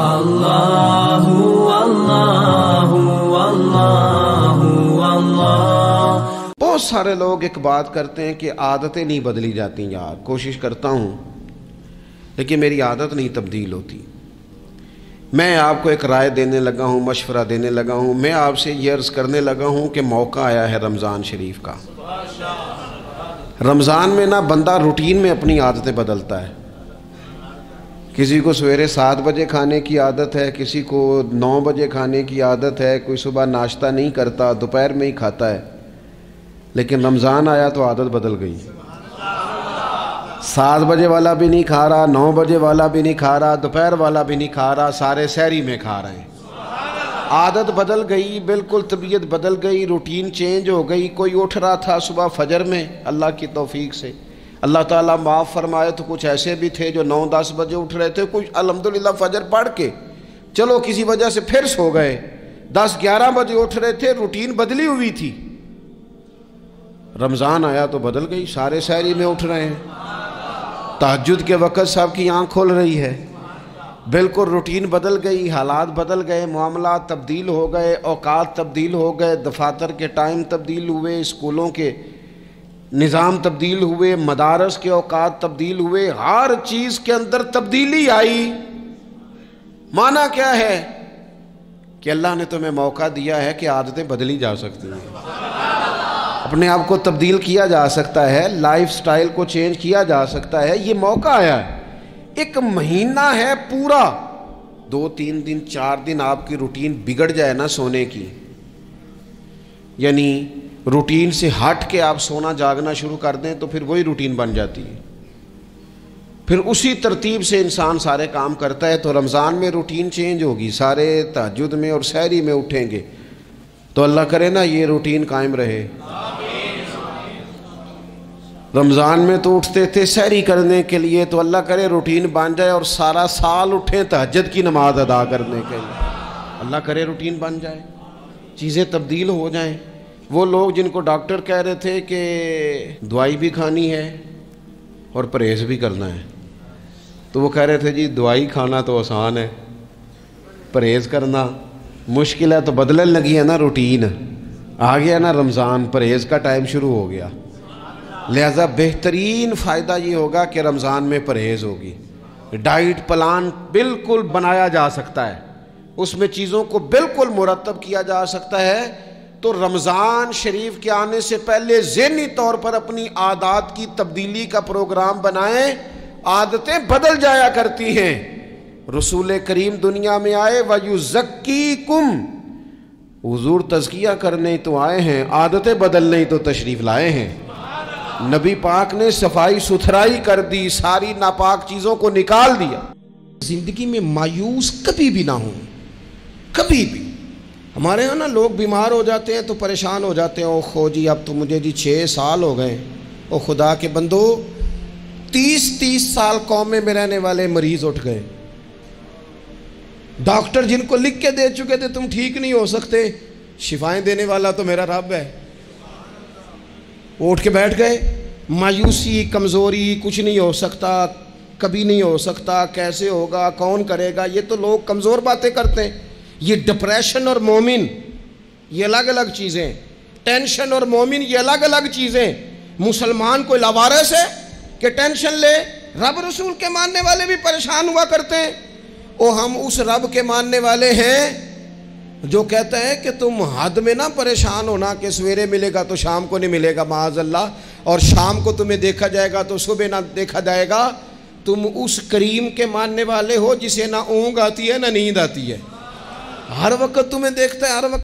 اللہ اللہ اللہ اللہ۔ بہت سارے لوگ ایک بات کرتے ہیں کہ عادتیں نہیں بدلی جاتی یار، کوشش کرتا ہوں لیکن میری عادت نہیں تبدیل ہوتی۔ میں آپ کو ایک رائے دینے لگا ہوں، مشورہ دینے لگا ہوں، میں آپ سے یہ عرض کرنے لگا ہوں کہ موقع آیا ہے رمضان شریف کا۔ رمضان میں نہ بندہ روٹین میں اپنی عادتیں بدلتا ہے۔ کسی کو سویرے 7 بجے کھانے کی عادت ہے، کسی کو 9 بجے کھانے کی عادت ہے، کوئی صبح ناشتہ نہیں کرتا، دوپہر میں ہی کھاتا ہے۔ لیکن رمضان آیا تو عادت بدل گئی، 7 بجے والا بھی نہیں کھا رہا، 9 بجے والا بھی نہیں کھا رہا، دوپہر والا بھی نہیں کھا رہا، سارے سحری میں کھا رہے ہیں۔ عادت بدل گئی، بالکل طبیعت بدل گئی، روٹین چینج ہو گئی۔ کوئی اٹھ رہا تھا صبح فجر میں اللہ کی توفیق سے، اللہ تعالیٰ معاف فرمائے، تو کچھ ایسے بھی تھے جو 9-10 بجے اٹھ رہے تھے، کچھ الحمدللہ فجر پڑھ کے چلو کسی وجہ سے پھر سو گئے، 10-11 بجے اٹھ رہے تھے، روٹین بدلی ہوئی تھی۔ رمضان آیا تو بدل گئی، سارے سحری میں اٹھ رہے ہیں، تہجد کے وقت سب کی آنکھ کھل رہی ہے، بالکل روٹین بدل گئی، حالات بدل گئے، معاملات تبدیل ہو گئے، اوقات تبدیل ہو گئے، دفاتر کے ٹائم تبدیل ہوئے، اسکولوں کے نظام تبدیل ہوئے، مدارس کے اوقات تبدیل ہوئے، ہر چیز کے اندر تبدیلی آئی۔ معنی کیا ہے کہ اللہ نے تمہیں موقع دیا ہے کہ عادتیں بدلی جا سکتی ہیں، اپنے آپ کو تبدیل کیا جا سکتا ہے، لائف سٹائل کو چینج کیا جا سکتا ہے۔ یہ موقع آیا ہے، ایک مہینہ ہے پورا، 2-3 دن 4 دن آپ کی روٹین بگڑ جائے نا سونے کی، یعنی روٹین سے ہٹ کے آپ سونا جاگنا شروع کر دیں تو پھر وہی روٹین بن جاتی ہے، پھر اسی ترتیب سے انسان سارے کام کرتا ہے۔ تو رمضان میں روٹین چینج ہوگی، سارے تہجد میں اور سحری میں اٹھیں گے، تو اللہ کرے نا یہ روٹین قائم رہے۔ رمضان میں تو اٹھتے تھے سحری کرنے کے لیے، تو اللہ کرے روٹین بن جائے اور سارا سال اٹھیں تہجد کی نماز ادا کرنے کے لیے، اللہ کرے روٹین بن جائے، چیزیں تبدیل ہو جائیں۔ وہ لوگ جن کو ڈاکٹر کہہ رہے تھے کہ دوائی بھی کھانی ہے اور پرہیز بھی کرنا ہے، تو وہ کہہ رہے تھے جی دوائی کھانا تو آسان ہے، پرہیز کرنا مشکل ہے، تو بدلنے لگی ہے نا روٹین، آ گیا نا رمضان، پرہیز کا ٹائم شروع ہو گیا۔ لہذا بہترین فائدہ یہ ہوگا کہ رمضان میں پرہیز ہوگی، ڈائٹ پلان بالکل بنایا جا سکتا ہے، اس میں چیزوں کو بالکل مرتب کیا جا سکتا ہے۔ تو رمضان شریف کے آنے سے پہلے ذہنی طور پر اپنی عادات کی تبدیلی کا پروگرام بنائیں، عادتیں بدل جایا کرتی ہیں۔ رسول کریم دنیا میں آئے وَيُزَكِّيكُمْ، حضور تزکیہ کرنے تو آئے ہیں، عادتیں بدلنے تو تشریف لائے ہیں۔ نبی پاک نے صفائی ستھرائی کر دی، ساری ناپاک چیزوں کو نکال دیا۔ زندگی میں مایوس کبھی بھی نہ ہوں، کبھی بھی۔ ہمارے ہاں نا لوگ بیمار ہو جاتے ہیں تو پریشان ہو جاتے ہیں، او خو جی اب تو مجھے جی 6 سال ہو گئے، او خدا کے بندو 30 سال قوم میں رہنے والے مریض اٹھ گئے، ڈاکٹر جن کو لکھ کے دے چکے تھے تم ٹھیک نہیں ہو سکتے، شفائیں دینے والا تو میرا رب ہے، اٹھ کے بیٹھ گئے۔ مایوسی، کمزوری، کچھ نہیں ہو سکتا، کبھی نہیں ہو سکتا، کیسے ہوگا، کون کرے گا، یہ تو لوگ کمزور باتیں کرتے ہیں۔ یہ ڈپریشن اور مومن یہ الگ الگ چیزیں، ٹینشن اور مومن یہ الگ الگ چیزیں۔ مسلمان کوئی لاوارث ہے کہ ٹینشن لے؟ رب رسول کے ماننے والے بھی پریشان ہوا کرتے ہیں، اور ہم اس رب کے ماننے والے ہیں جو کہتا ہے کہ تم حد میں نہ پریشان ہونا کہ سویرے ملے گا تو شام کو نہیں ملے گا معاذ اللہ، اور شام کو تمہیں دیکھا جائے گا تو صبح نہ دیکھا جائے گا۔ تم اس کریم کے ماننے والے ہو جسے نہ اونگ آتی ہے نہ نیند آتی ہے، ہر وقت تمہیں دیکھتا ہے، ہر وقت